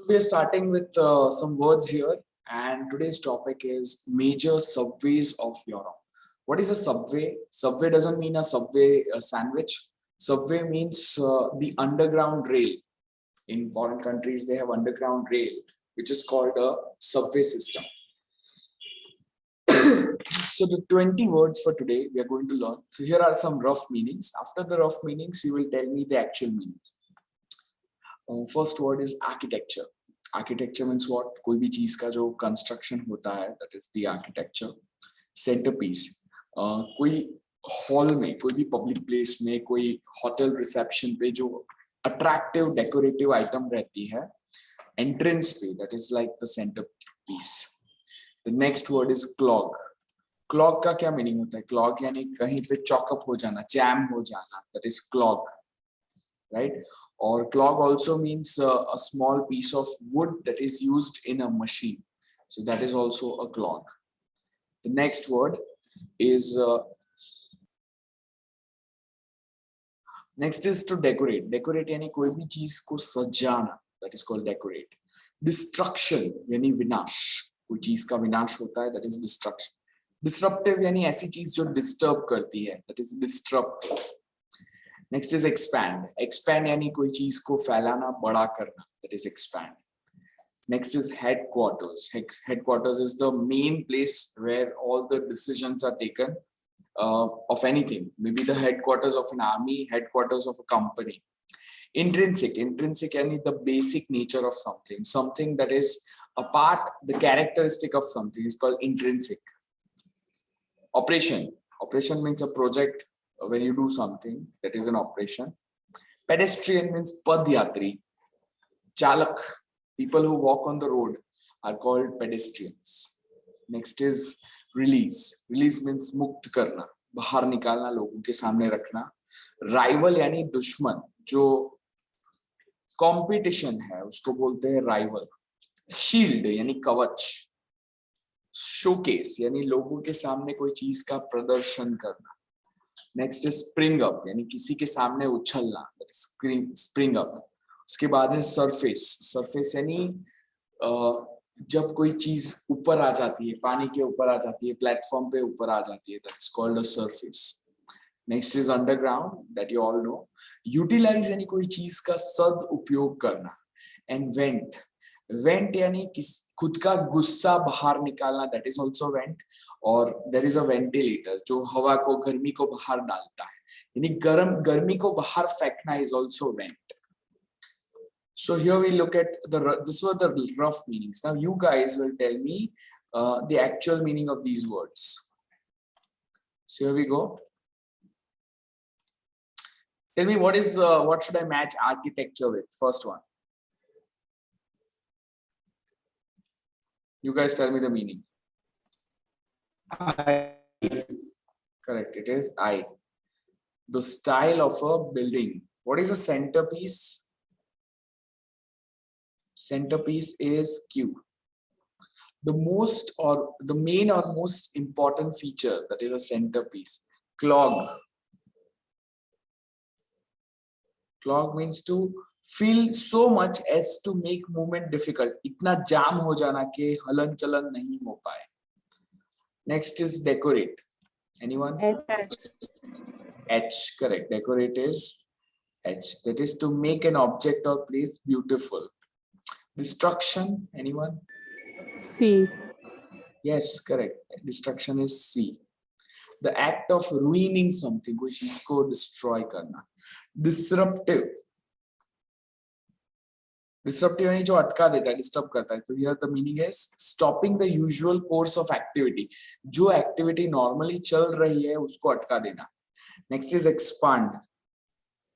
We are starting with some words here, and today's topic is major subways of Europe. What is a subway? Subway doesn't mean a subway sandwich. Subway means the underground rail. In foreign countries, they have underground rail, which is called a subway system. So the 20 words for today we are going to learn. So here are some rough meanings. After the rough meanings, you will tell me the actual meanings. First word is architecture. Architecture means what? कोई भी चीज का जो construction होता है, that is the architecture. Centerpiece. कोई hall में, कोई भी public place में, कोई hotel reception पे जो attractive decorative item रहती है, entrance पे, that is like the centerpiece. The next word is clog. Clog का क्या meaning होता है? Clog यानी कहीं पे chock up हो जाना, jam हो जाना, that is clog, right? Or clog also means a small piece of wood that is used in a machine. So that is also a clog. The next word is to decorate. Decorate यानी कोई भी चीज को सजाना, that is called decorate. Destruction यानी विनाश, कोई चीज का विनाश होता है, that is destruction. Disruptive यानी ऐसी चीज जो disturb करती है, that is disruptive. Next is expand. Expand यानी कोई चीज को फैलाना, बड़ा करना, that is expand. Next is headquarters. Headquarters is the main place where all the decisions are taken of anything. Maybe the headquarters of an army, headquarters of a company. Intrinsic. Intrinsic यानी the basic nature of something. Something that is a part, the characteristic of something is called intrinsic. Operation. Operation means a project. When you do something, that is an operation. Pedestrian means padyatri. Chalak, people who walk on the road are called pedestrians. Next is release. Release means मुक्त करना, बाहर निकालना, लोगों के सामने रखना. Rival यानी दुश्मन, जो competition है उसको बोलते हैं rival. Shield यानी कवच. Showcase यानी लोगों के सामने कोई चीज का प्रदर्शन करना. नेक्स्ट इज स्प्रिंग अप यानी किसी के सामने उछलना, स्प्रिंग अप. उसके बाद है सरफेस. सरफेस यानी जब कोई चीज ऊपर आ जाती है, पानी के ऊपर आ जाती है, प्लेटफॉर्म पे ऊपर आ जाती है, that is called a surface. Next is underground, that you all know. Utilise यानी कोई चीज का सद उपयोग करना. And went. वेंट यानी खुद का गुस्सा बाहर निकालना, दैट इज ऑल्सो वेंट. और देयर इज अ वेंटिलेटर जो हवा को, गर्मी को बाहर डालता है, यानी गर्मी को बाहर फेंकना is also went. So here we look at this were the rough meanings. Now you guys will tell me the actual meaning of these words. So here we go. Tell me what should I match architecture with? First one. You guys tell me the meaning. Correct, it is I. The style of a building. What is a centerpiece? Centerpiece is Q. The main or most important feature, that is a centerpiece. Clog. Clog means to fill so much as to make movement difficult. इतना जाम हो जाना कि हलन चलन नहीं हो पाए. Next is decorate. Anyone? H. Correct. Decorate is H. That is to make an object or place beautiful. Destruction. Anyone? C. Yes, correct. Destruction is C. The act of ruining something, which is को destroy करना. Disruptive. Disruptive यानी जो अटका देता है, disturb करता है. So here the meaning is stopping the usual course of activity. जो activity normally चल रही है उसको अटका देना. Next is expand.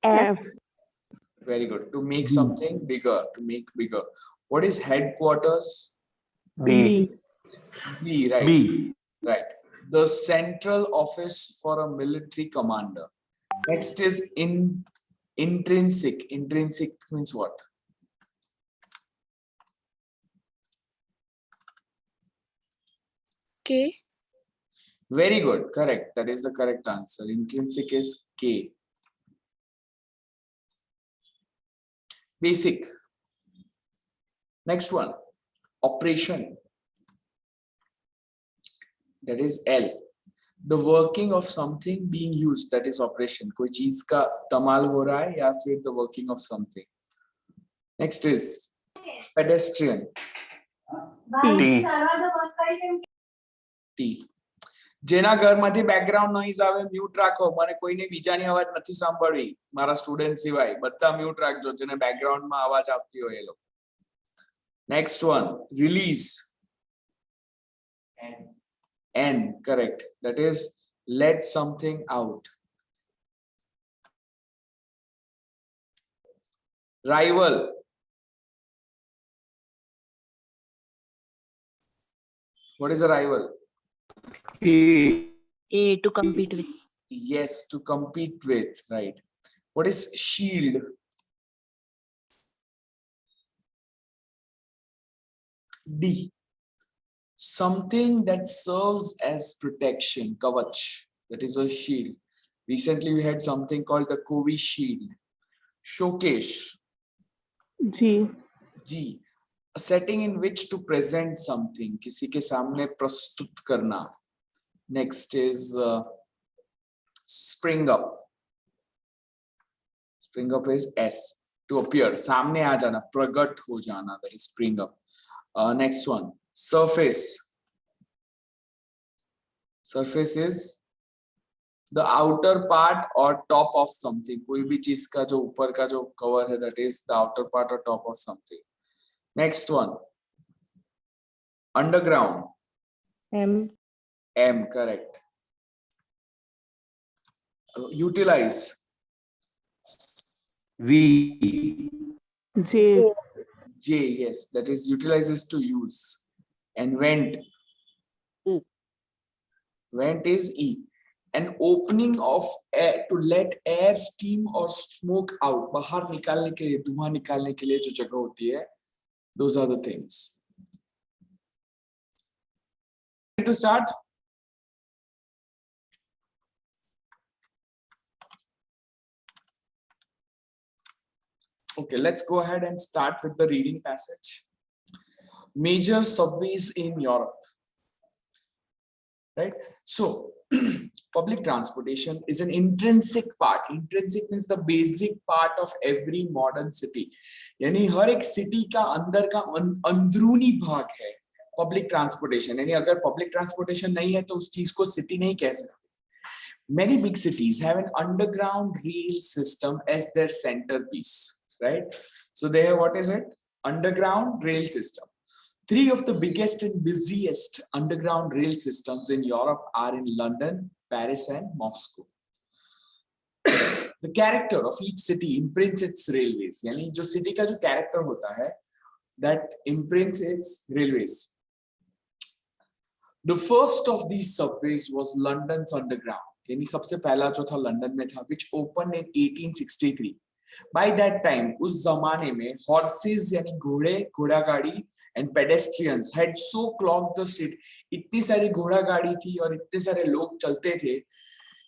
F. Very good. To make something bigger, to make bigger. What is headquarters? B. B, right? B. Right. The central office for a military commander. Next is intrinsic. Intrinsic means what? K. Very good. Correct. That is the correct answer. Intrinsic is K. Basic. Next one, operation, that is L. The working of something being used, that is operation. कोई चीज का इस्तेमाल हो रहा है या फिर the working of something. Next is pedestrian. T. જેના ઘરમાંથી બેકગ્રાઉન્ડ નોઈઝ આવે મ્યુટ રાખો, મને કોઈને બીજાની અવાજ નથી સાંભળવી, મારા સ્ટુડન્ટ સિવાય બધા મ્યુટ રાખજો જેને બેકગ્રાઉન્ડમાં અવાજ આવતી હોય એ લોકો. Next one, release. N, correct. That is let something out. Rival. What is a rival? A, to compete with. Yes, to compete with, right. What is shield? D. Something that serves as protection, kavach, that is a shield. Recently we had something called the Covid shield. Showcase. G. G. A setting in which to present something, किसी के सामने प्रस्तुत करना. Next is spring up. Spring up is S. To appear, सामने आ जाना, प्रगट हो जाना, that is spring up. Next one, surface. Surface is the outer part or top of something. कोई भी चीज का जो ऊपर का जो cover है, that is the outer part or top of something. Next one, underground. M. M, correct. Utilize. V. J. J, yes, that is utilizes to use. And vent. E. Vent is E. An opening of air to let air, steam or smoke out. बाहर निकालने के लिए, धुआं निकालने के लिए जो जगह होती है, those are the things. Ready to start? Okay, let's go ahead and start with the reading passage. Major subways in Europe. Right? So, public transportation is an intrinsic part. Intrinsic means the basic part of every modern city. यानी हर एक city का अंदर का अंदरूनी भाग है public transportation. यानी अगर public transportation नहीं है तो उस चीज को city नहीं कह सकते. Many big cities have an underground rail system as their centerpiece, right? So they have, what is it? Underground rail system. Three of the biggest and busiest underground rail systems in Europe are in London, Paris, and Moscow. The character of each city imprints its railways. यानी जो city का जो character होता है, that imprints its railways. The first of these subways was London's Underground. यानी सबसे पहला जो था लंदन में था, which opened in 1863. By that time, उस जमाने में horses यानी घोड़े, घोड़ा गाड़ी and pedestrians had so clogged the street. इतनी सारी घोड़ा गाड़ी थी और इतने सारे लोग चलते थे.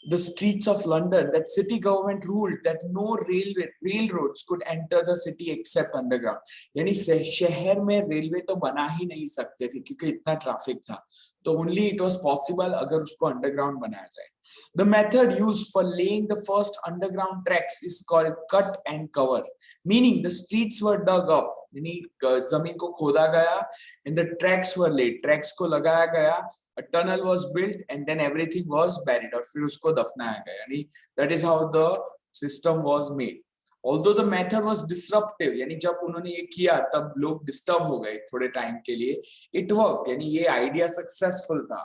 The streets of London, that city government ruled that no railroads could enter the city except underground. यानी शहर में रेलवे तो बना ही नहीं सकते थे क्योंकि इतना ट्रैफिक था. तो only it was possible अगर उसको underground बनाया जाए. The method used for laying the first underground tracks is called cut and cover, meaning the streets were dug up. यानी जमीन को खोदा गया and the tracks were laid. Tracks को लगाया गया. A tunnel was built and then everything was buried. और फिर उसको दफनाया गया. यानी that is how the system was made. Although the method was disruptive, यानी जब उन्होंने ये किया तब लोग disturb हो गए थोड़े time के लिए. It worked. यानी ये idea successful था.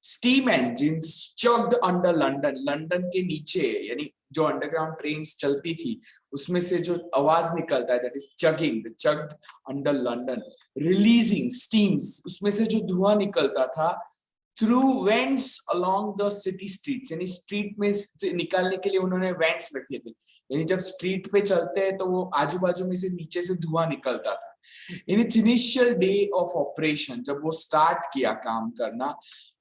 Steam engines chugged under London. London के नीचे यानी जो underground trains चलती थी उसमें से जो आवाज निकलता है, that is chugging, the chugged under London. Releasing steams, उसमें से जो धुआं निकलता था through vents along the city streets. यानी street में निकालने के लिए उन्होंने vents रखे थे. यानी जब street पे चलते हैं तो वो आजू बाजू में से नीचे से धुआं निकलता था. In its initial day of operation, जब वो start किया काम करना,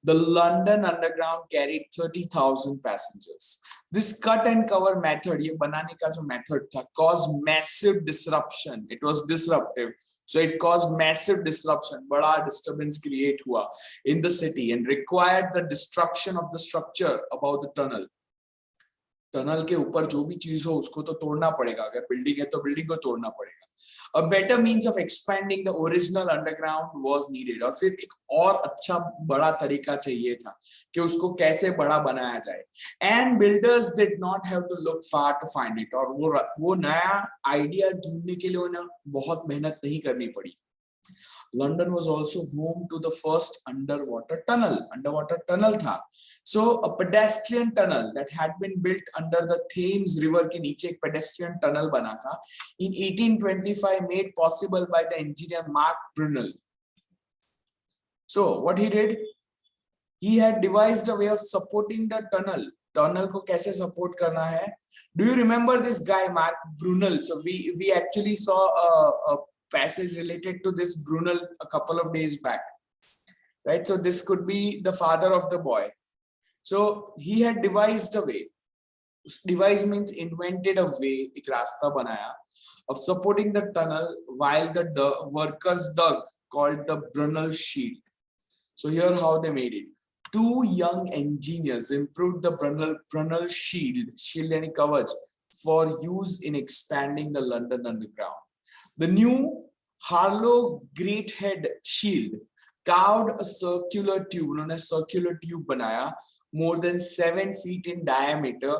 The London Underground carried 30,000 passengers. This cut and cover method, ये बनाने का जो method था, caused massive disruption. It was disruptive, so it caused massive disruption. बड़ा disturbance create हुआ in the city and required the destruction of the structure above the tunnel. Tunnel के ऊपर जो भी चीज हो उसको तो तोड़ना पड़ेगा, अगर बिल्डिंग है तो बिल्डिंग को तोड़ना पड़ेगा. A better means of expanding the original underground was needed. और फिर एक और अच्छा बड़ा तरीका चाहिए था कि उसको कैसे बड़ा बनाया जाए. And builders did not have to look far to find it. और वो नया आइडिया ढूंढने के लिए उन्हें बहुत मेहनत नहीं करनी पड़ी. London was also home to the first underwater tunnel. Underwater tunnel था. So a pedestrian tunnel that had been built under the Thames River के नीचे एक pedestrian tunnel बना था. In 1825, made possible by the engineer Mark Brunel. So what he did? He had devised a way of supporting the tunnel. Tunnel को कैसे support करना है? Do you remember this guy Mark Brunel? So we actually saw a passage related to this Brunel a couple of days back, right? So this could be the father of the boy. So he had devised a way. Devise means invented a way, एक रास्ता बनाया, of supporting the tunnel while the workers dug, called the Brunel shield. So here how they made it. Two young engineers improved the Brunel shield यानी कवच, for use in expanding the London Underground. The new Harlow Greathead shield carved a circular tube, उन्होंने circular tube बनाया, more than 7 feet in diameter,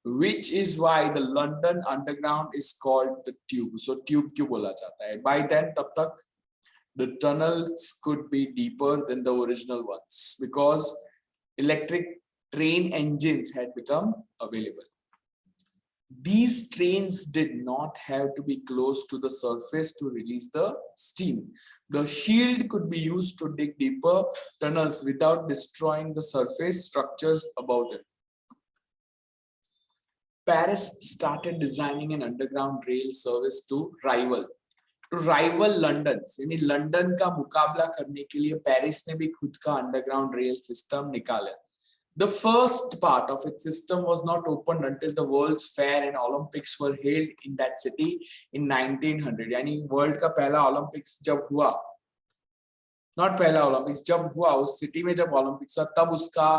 which is why the London Underground is called the tube. So tube क्यों बोला जाता है? By then तब तक the tunnels could be deeper than the original ones because electric train engines had become available. These trains did not have to be close to the surface to release the steam. The shield could be used to dig deeper tunnels without destroying the surface structures above them. Paris started designing an underground rail service to rival London. यानी London का मुकाबला करने के लिए Paris ने भी खुद का अंडरग्राउंड रेल सिस्टम निकाला. The first part of its system was not opened until the World's Fair and Olympics were held in that city in 1900. यानी वर्ल्ड का पहला ओलंपिक्स जब हुआ, not पहला ओलंपिक्स जब हुआ, उस सिटी में जब ओलंपिक्स हुआ तब उसका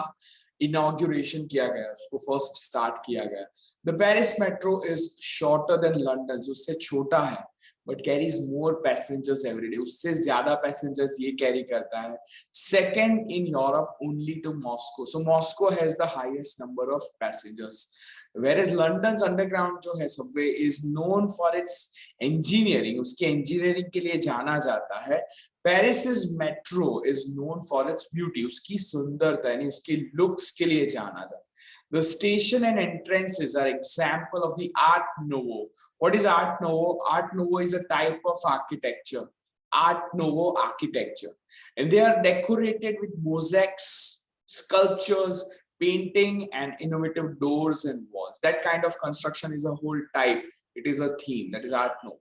इनॉग्रेशन किया गया, उसको फर्स्ट स्टार्ट किया गया. The Paris metro is shorter than London, उससे छोटा है, but carries more passengers every day. उससे ज्यादा passengers ये carry करता है. Second in Europe only to Moscow. So Moscow has the highest number of passengers. Whereas London's underground जो है subway is known for its engineering, उसके engineering के लिए जाना जाता है. Paris's metro is known for its beauty, उसकी सुंदरता यानी उसके looks के लिए जाना जाता है. The station and entrances are example of the Art Nouveau. What is Art Nouveau? Art Nouveau is a type of architecture. Art Nouveau architecture, and they are decorated with mosaics, sculptures, painting, and innovative doors and walls. That kind of construction is a whole type. It is a theme. That is Art Nouveau.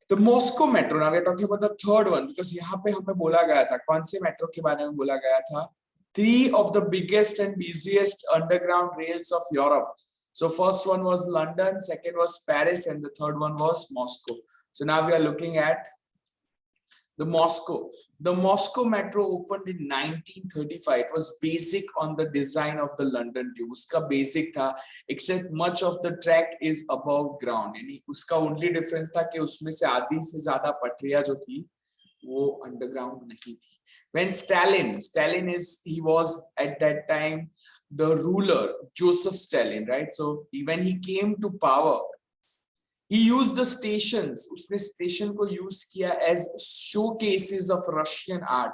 The Moscow metro. Now we are talking about the third one because यहाँ पे हमें बोला गया था, कौन से metro के बारे में बोला गया था? 3 of the biggest and busiest underground rails of Europe. So first one was London, second was Paris, and the third one was Moscow. So now we are looking at the Moscow. The Moscow metro opened in 1935. It was basic on the design of the London Tube. उसका basic था, except much of the track is above ground. यानी उसका only difference था कि उसमें से आधी से ज़्यादा पटरियाँ जो थी वो underground नहीं थी. When he was at that time the ruler, Joseph Stalin, right? So when he came to power, he used the stations. उसने station को use किया as showcases of Russian art.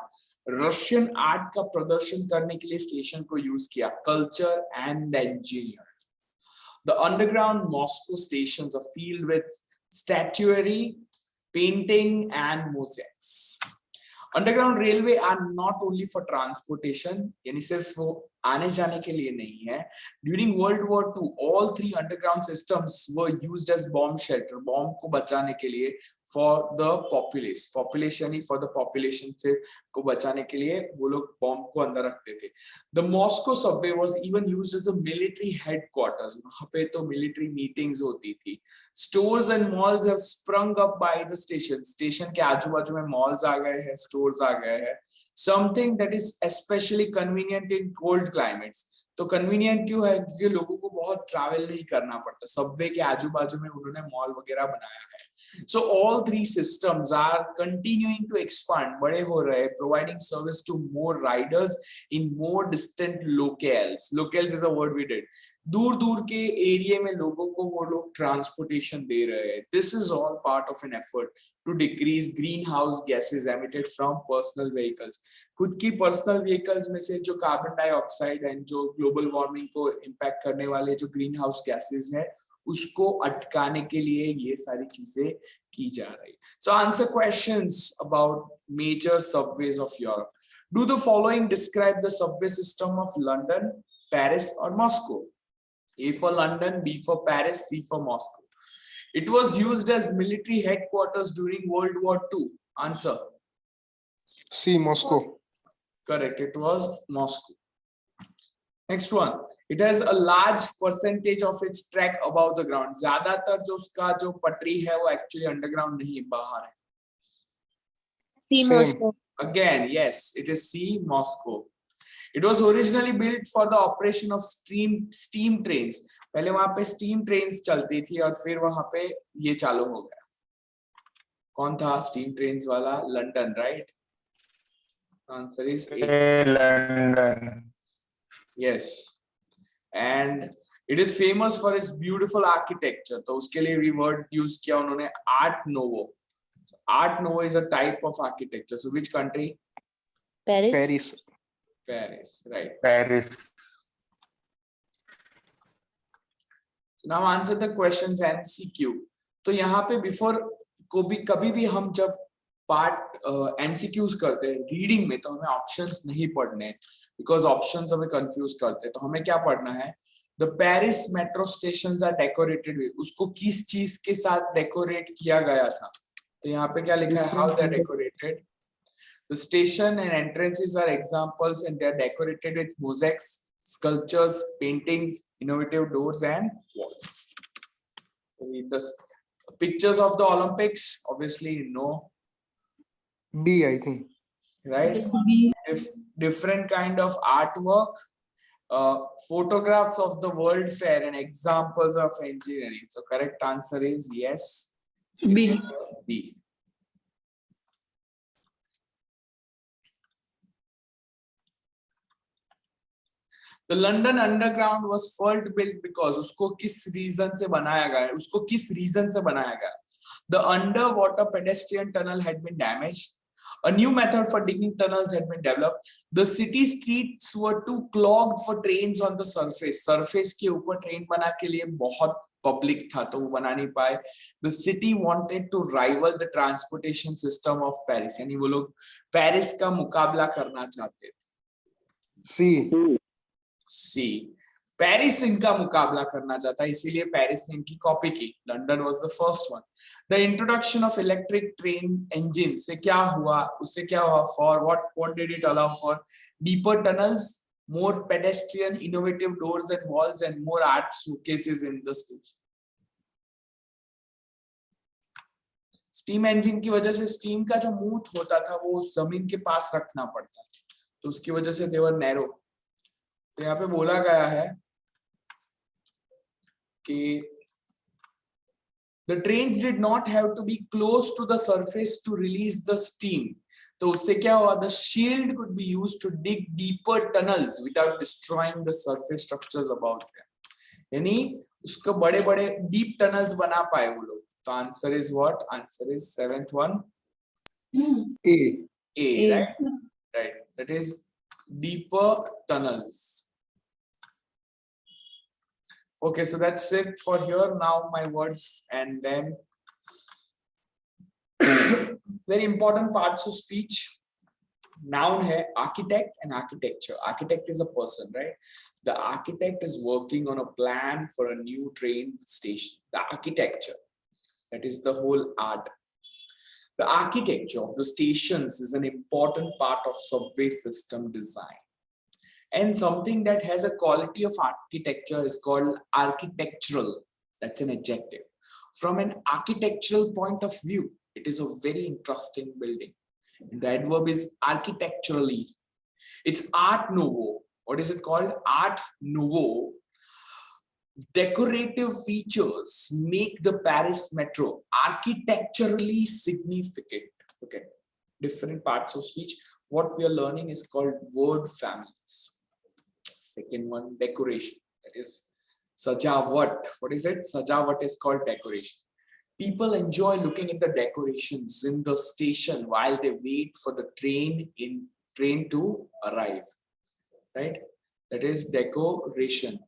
Russian art का प्रदर्शन करने के लिए station को use किया. Culture and engineering. The underground Moscow stations are filled with statuary, painting, and mosaics. Underground railway are not only for transportation, यानी सिर्फ वो आने जाने के लिए नहीं है. During World War II, all 3 underground systems were used as bomb shelter. Bomb को बचाने के लिए for the population for the population से को बचाने के लिए वो लोग बॉम्ब को अंदर रखते थे. The Moscow subway was even used as a military headquarters. वहाँ पे तो military meetings होती थी. Stores and malls have sprung up by the station. Station के आजू बाजू में malls आ गए हैं, stores आ गए हैं. Something that is especially convenient in cold climates. तो convenient क्यों है? क्योंकि लोगों को बहुत travel नहीं करना पड़ता. Subway के आजू बाजू में उन्होंने mall वगैरह बनाया है. So all three systems are continuing to expand, बड़े हो रहे, providing service to more riders in more distant locales. Locales is a word we did. दूर दूर के एरिया में लोगों को वो लोग ट्रांसपोर्टेशन दे रहे हैं. This is all part of an effort to decrease greenhouse gases emitted from personal vehicles. खुद की पर्सनल व्हीकल्स में से जो कार्बन डाइऑक्साइड एंड जो ग्लोबल वार्मिंग को इम्पैक्ट करने वाले जो ग्रीन हाउस गैसेज है उसको अटकाने के लिए ये सारी चीजें की जा रही. So answer questions about major subways of Europe. Do the following describe the subway system of London, Paris or Moscow? A for London, B for Paris, C for Moscow. It was used as military headquarters during World War II. Answer. C, Moscow. Correct. It was Moscow. Next one. It has a large percentage of its track above the ground. ज्यादातर जो उसका जो पटरी है वो actually underground नहीं बाहर है. C, Moscow. Again, yes, it is C, Moscow. It was originally built for the operation of steam trains. पहले वहां पे steam trains चलती थी और फिर वहां पे ये चालू हो गया. कौन था steam trains वाला? London, right? Answer is A. London. Yes. And it is famous for its beautiful architecture. तो उसके लिए भी word use किया उन्होंने Art Nouveau. So Art Nouveau is a type of architecture. So which country? Paris. Paris. Paris, right. Paris. So now answer the questions MCQ. तो यहाँ पे before कभी भी हम जब पार्ट MCQs करते हैं रीडिंग में तो हमें ऑप्शंस नहीं पढ़ने बिकॉज ऑप्शंस हमें कंफ्यूज करते हैं. तो हमें क्या पढ़ना है? The Paris metro stations are decorated with. उसको किस चीज के साथ डेकोरेट किया गया था? तो यहाँ पे क्या लिखा है? How they are decorated. The station and entrances are examples and they are decorated with mosaics, sculptures, paintings, innovative doors and walls. Read the pictures of the Olympics. Obviously, no. B, I think. Right? Different kind of artwork, photographs of the World Fair and examples of engineering. So correct answer is yes. B. B. The London Underground was first built because उसको किस reason से बनाया गया? उसको किस reason से बनाया गया? The underwater pedestrian tunnel had been damaged. A new method for digging tunnels had been developed. The city streets were too clogged for trains on the surface. Surface के ऊपर ट्रेन बना के लिए बहुत पब्लिक था तो वो बना नहीं पाए. The city wanted to rival the transportation system of Paris. यानी वो लोग पेरिस का मुकाबला करना चाहते थे. C. C. पेरिस इनका मुकाबला करना चाहता है इसीलिए पेरिस ने इनकी कॉपी की. London was the first one. The introduction of electric train engine से क्या हुआ? उससे क्या हुआ? For what did it allow for? Deeper tunnels, more pedestrian, innovative doors and walls and more art showcases in the station. Steam engine की वजह से steam का जो मुंह होता था वो जमीन के पास रखना पड़ता था तो उसकी वजह से दे वर नैरो. तो यहाँ पे बोला गया है कि the trains did not have to be close to the surface to release the steam. तो उससे क्या हुआ? The shield could be used to dig deeper tunnels without destroying the surface structures about them. यानी उसको बड़े-बड़े deep tunnels बना पाए वो लोग. तो answer is what? Answer is seventh one. A. A, right? Right. That is deeper tunnels. Okay, so that's it for here. Now my words and then very important parts of speech. Noun hai architect and architecture. Architect is a person, right? The architect is working on a plan for a new train station. The architecture, that is the whole art. The architecture of the stations is an important part of subway system design. And something that has a quality of architecture is called architectural. That's an adjective. From an architectural point of view, it is a very interesting building. And the adverb is architecturally. It's Art Nouveau. What is it called? Art Nouveau. Decorative features make the Paris metro architecturally significant. Okay, different parts of speech. What we are learning is called word families. Second one, decoration. That is sajawat. What is it? Sajawat is called decoration. People enjoy looking at the decorations in the station while they wait for the train to arrive. Right? That is decoration.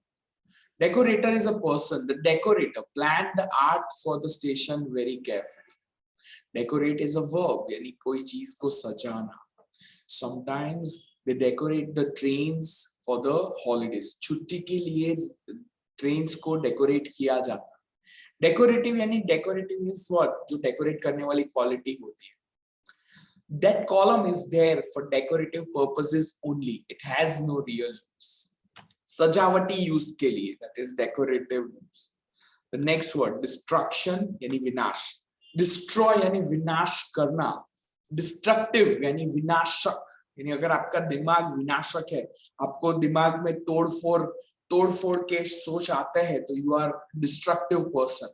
Decorator is a person. The decorator planned the art for the station very carefully. Decorate is a verb, यानी कोई चीज को सजाना. Sometimes they decorate the trains for the holidays. छुट्टी के लिए trains को decorate किया जाता. Decorative यानी decorative means what? जो decorate करने वाली quality होती है. That column is there for decorative purposes only. It has no real use. सजावटी यूज के लिए, that is decorative use. The next word, destruction यानी विनाश. Destroy यानी विनाश करना. Destructive यानी विनाशक. यानी अगर आपका दिमाग विनाशक है, आपको दिमाग में तोड़फोड़ के सोच आते हैं, तो you are destructive person.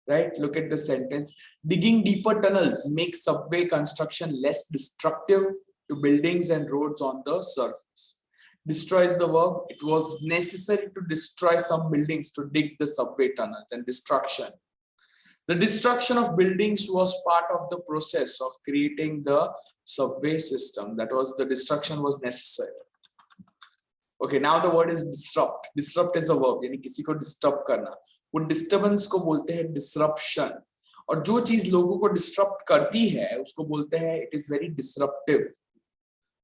Right? Look at the sentence. Digging deeper tunnels makes subway construction less destructive to buildings and roads on the surface. Destroy is the verb. It was necessary to destroy some buildings to dig the subway tunnels. And destruction. The destruction of buildings was part of the process of creating the subway system. That was, the destruction was necessary. Okay, now the word is disrupt. Disrupt is a verb, यानी किसी को disturb करना. वो disturbance को बोलते हैं disruption. और जो चीज लोगों को disrupt करती है, उसको बोलते हैं it is very disruptive.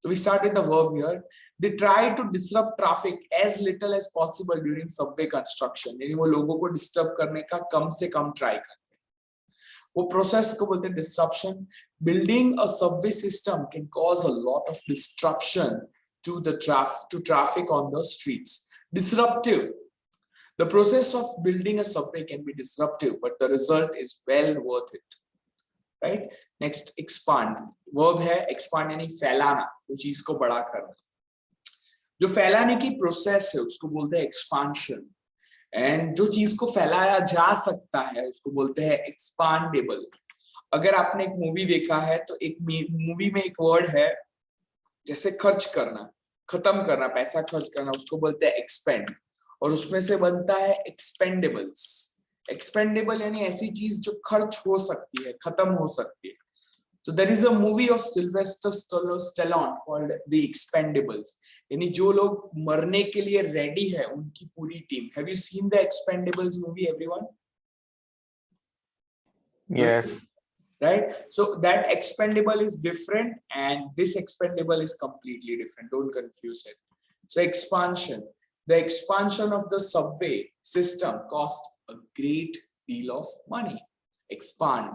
So we start with the verb here. They try to disrupt traffic as little as possible during subway construction. यानी वो लोगों को disturb करने का कम से कम try करते हैं. वो process को बोलते हैं disruption. Building a subway system can cause a lot of disruption to the traffic on the streets. Disruptive. The process of building a subway can be disruptive, but the result is well worth it. Right? Next, expand. Verb है expand यानी फैलाना, वो चीज को बड़ा करना. जो फैलाने की प्रोसेस है उसको बोलते हैं expansion. And जो चीज को फैलाया जा सकता है उसको बोलते हैं expandable. अगर आपने एक मूवी देखा है तो एक मूवी में एक वर्ड है जैसे खर्च करना, खत्म करना, पैसा खर्च करना, उसको बोलते हैं expend. और उसमें से बनता है expendables. Expendable यानी ऐसी चीज जो खर्च हो सकती है, खत्म हो सकती है. So there is a movie of Sylvester Stallone called The Expendables. यानी जो लोग मरने के लिए रेडी है उनकी पूरी team. Have you seen the Expendables movie, everyone? Yes. Right? So that expendable is different and this expendable is completely different. Don't confuse it. So expansion. The expansion of the subway system cost a great deal of money. Expand.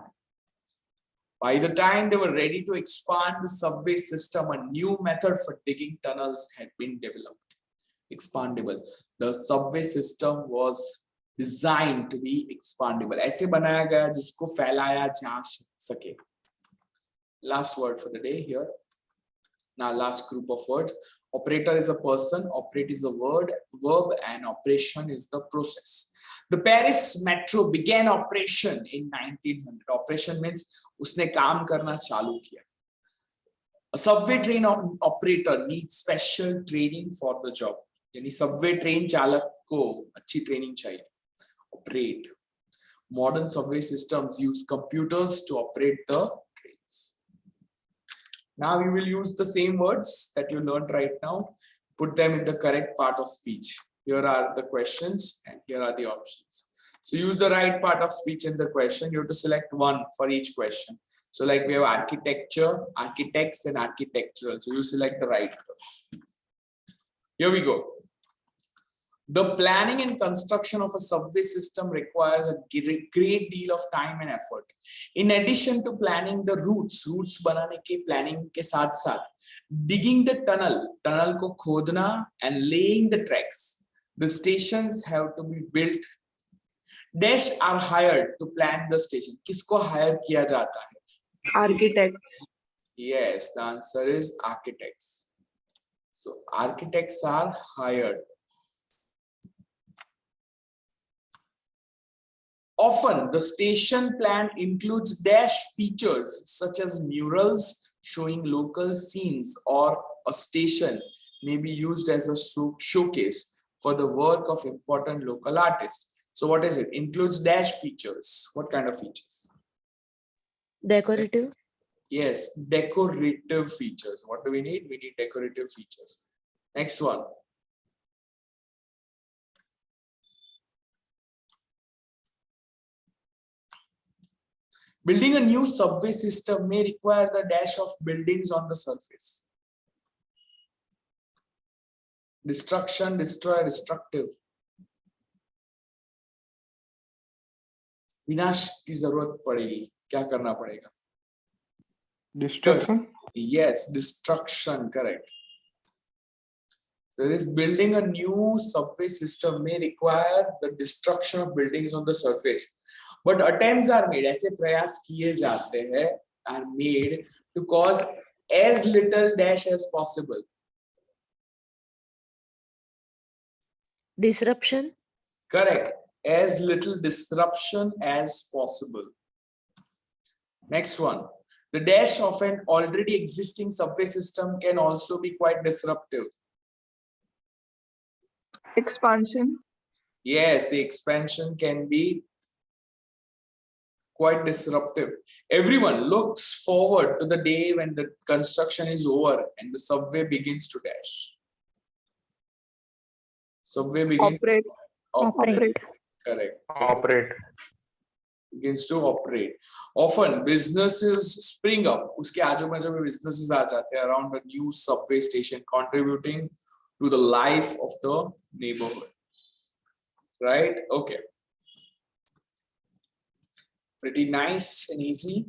By the time they were ready to expand the subway system, a new method for digging tunnels had been developed. Expandable. The subway system was designed to be expandable. ऐसे बनाया गया जिसको फैलाया जा सके. Last word for the day here. Now last group of words. Operator is a person, operate is a verb, and operation is the process. The Paris metro began operation in 1900. Operation means उसने काम करना चालू किया. A subway train operator needs special training for the job. यानी subway train चालक को अच्छी training चाहिए. Operate. Modern subway systems use computers to operate the trains. Now you will use the same words that you learned right now, put them in the correct part of speech. Here are the questions and here are the options. So use the right part of speech in the question. You have to select one for each question. So like we have architecture, architects and architectural. So you select the right one. Here we go. The planning and construction of a subway system requires a great deal of time and effort. In addition to planning the routes बनाने के planning के साथ साथ digging the tunnel को खोदना and laying the tracks. The stations have to be built. Dash are hired to plan the station. किसको hire किया जाता है? Architect. Yes, the answer is architects. So architects are hired. Often the station plan includes dash features such as murals showing local scenes, or a station may be used as a showcase for the work of important local artists. So what is it? Includes dash features. What kind of features? Decorative. Yes, decorative features. What do we need? We need decorative features. Next one. Building a new subway system may require the dash of buildings on the surface. Destruction, destroy, destructive. विनाश की जरूरत पड़ेगी, क्या करना पड़ेगा? Destruction. Yes, destruction, correct. So there is building a new subway system may require the destruction of buildings on the surface. But attempts are made, ऐसे प्रयास किए जाते हैं, are made to cause as little dash as possible. Disruption. Correct. As little disruption as possible. Next one. The dash of an already existing subway system can also be quite disruptive. Expansion. Yes, the expansion can be quite disruptive. Everyone looks forward to the day when the construction is over and the subway begins to dash. Subway begins Operate. Correct. Operate. Begins to operate. Often businesses spring up. उसके आजू बाजू में businesses आ जाते हैं around a new subway station, contributing to the life of the neighborhood. Right? Okay. Pretty nice and easy.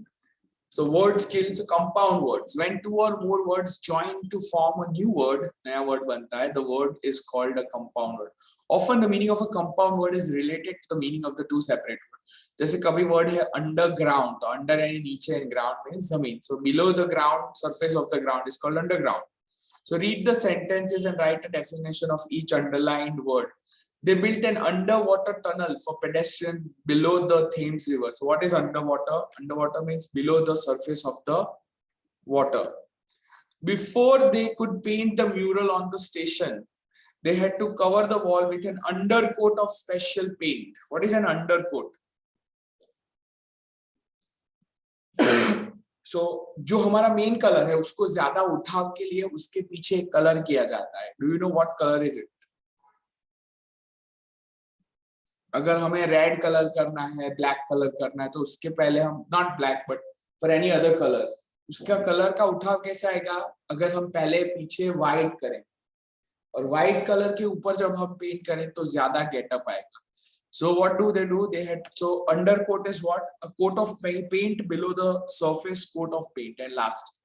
So word skills, compound words. When two or more words join to form a new word, नया word बनता है, the word is called a compound word. Often the meaning of a compound word is related to the meaning of the two separate words. जैसे कभी word है underground, तो under यानी नीचे and ground means जमीन. So below the ground, surface of the ground is called underground. So read the sentences and write a definition of each underlined word. They built an underwater tunnel for pedestrians below the Thames River. So what is underwater? Underwater means below the surface of the water. Before they could paint the mural on the station, they had to cover the wall with an undercoat of special paint. What is an undercoat? So जो हमारा main color है उसको ज्यादा उठाव के लिए उसके पीछे कलर किया जाता है. Do you know what color is it? अगर हमें रेड कलर करना है, ब्लैक कलर करना है, तो उसके पहले हम not black but for any other colour, उसका कलर का उठाव कैसे आएगा? अगर हम पहले पीछे व्हाइट करें और व्हाइट कलर के ऊपर जब हम पेंट करें तो ज्यादा गेटअप आएगा. So what do? They had, so undercoat is what? A coat of paint below the surface coat of paint. And last,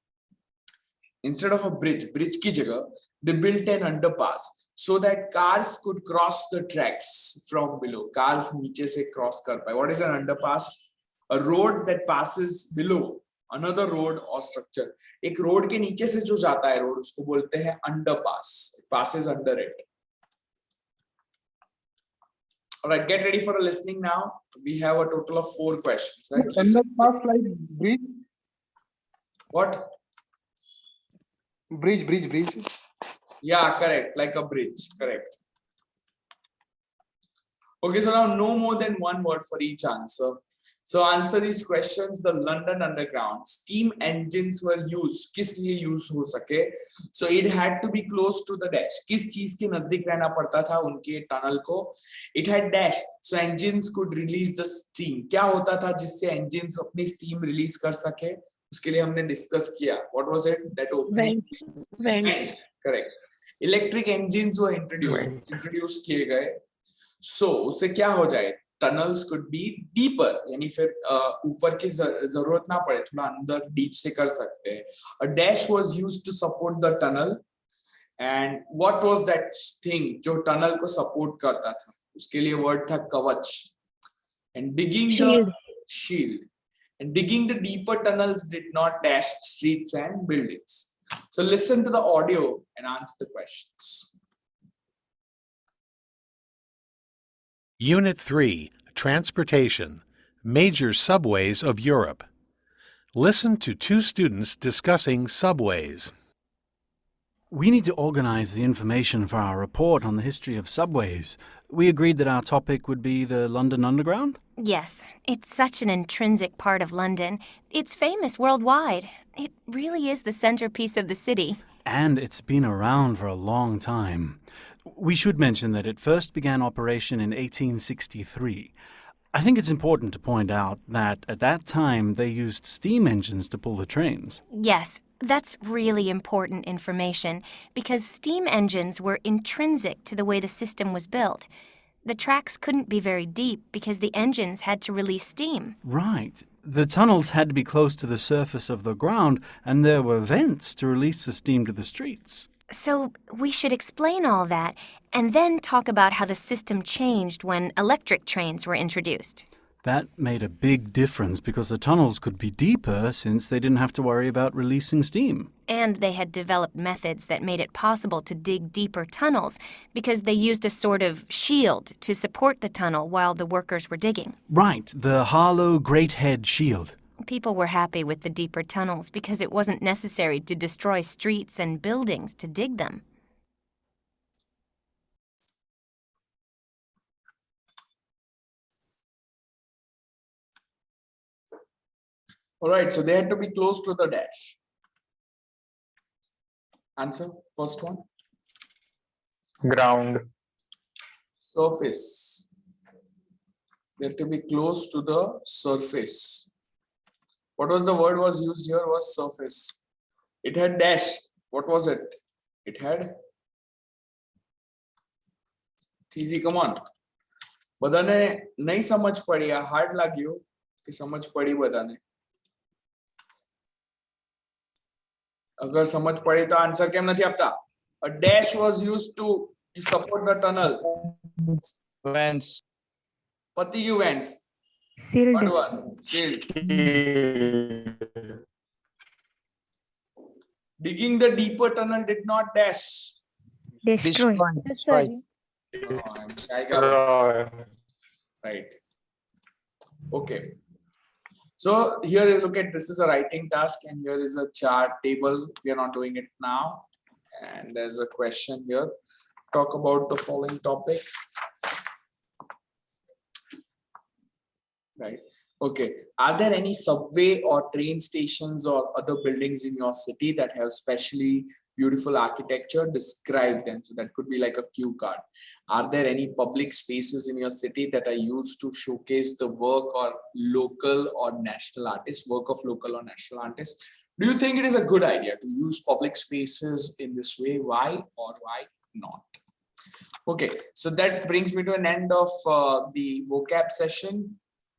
instead of a bridge की जगह they built an underpass so that cars could cross the tracks from below. Cars नीचे से cross कर पाए. What is an underpass? A road that passes below another road or structure. एक road के नीचे से जो जाता है road उसको बोलते हैं underpass. It passes under it. All right, get ready for a listening now. We have a total of 4 questions. Right? Underpass like bridge. What? Bridge. Yeah, correct. Like a bridge. Correct. Okay, so now no more than one word for each answer. So answer these questions. The London Underground steam engines were used. किस लिए use हो सके? So it had to be close to the dash. किस चीज के नजदीक रहना पड़ता था उनके टनल को? It had dash. So engines could release the steam. क्या होता था जिससे engines अपनी steam release कर सके? उसके लिए हमने discuss किया. What was it? That opening. Vents. Correct. Electric engines वो इंट्रोड्यूस किए गए. सो उससे क्या हो जाए, टनल्स कुड बी डीपर, यानी फिर ऊपर की जरूरत ना पड़े, थोड़ा अंदर डीप से कर सकते हैं. A dash was used to support the tunnel, and what was that thing जो टनल को सपोर्ट करता था, उसके लिए वर्ड था कवच. And digging the shield, and digging the deeper tunnels did not dash streets and buildings. So listen to the audio and answer the questions. Unit 3, Transportation, Major Subways of Europe. Listen to two students discussing subways. We need to organize the information for our report on the history of subways. We agreed that our topic would be the London Underground? Yes, it's such an intrinsic part of London. It's famous worldwide. It really is the centerpiece of the city. And it's been around for a long time. We should mention that it first began operation in 1863. I think it's important to point out that at that time they used steam engines to pull the trains. Yes, that's really important information because steam engines were intrinsic to the way the system was built. The tracks couldn't be very deep because the engines had to release steam. Right. The tunnels had to be close to the surface of the ground, and there were vents to release the steam to the streets. So we should explain all that and then talk about how the system changed when electric trains were introduced. That made a big difference because the tunnels could be deeper since they didn't have to worry about releasing steam. And they had developed methods that made it possible to dig deeper tunnels because they used a sort of shield to support the tunnel while the workers were digging. Right, the Harlow Great Head Shield. People were happy with the deeper tunnels because it wasn't necessary to destroy streets and buildings to dig them. All right, so they had to be close to the dash. Answer, first one. Ground. Surface. They had to be close to the surface. What was the word was used here was surface. It had dash. What was it? It had. Easy, come on. બધાને નહીં સમજ પડી, આ hard લાગ્યું કે સમજ પડી બધાને? अगर समझ पड़े तो आंसर केम नहीं आपता? A dash was used to support the tunnel. Vents. Pati you vents. Shield. What one? Shield. Digging the deeper tunnel did not dash. Destroy. Destroy. Oh, I got it. Right. Okay. So here, look at, this is a writing task and here is a chart table. We are not doing it now. And there's a question here. Talk about the following topic. Right. Okay. Are there any subway or train stations or other buildings in your city that have specially beautiful architecture? Describe them. So that could be like a cue card. Are there any public spaces in your city that are used to showcase the work or local or national artists, work of local or national artists? Do you think it is a good idea to use public spaces in this way? Why or why not? Okay, so that brings me to an end of the vocab session.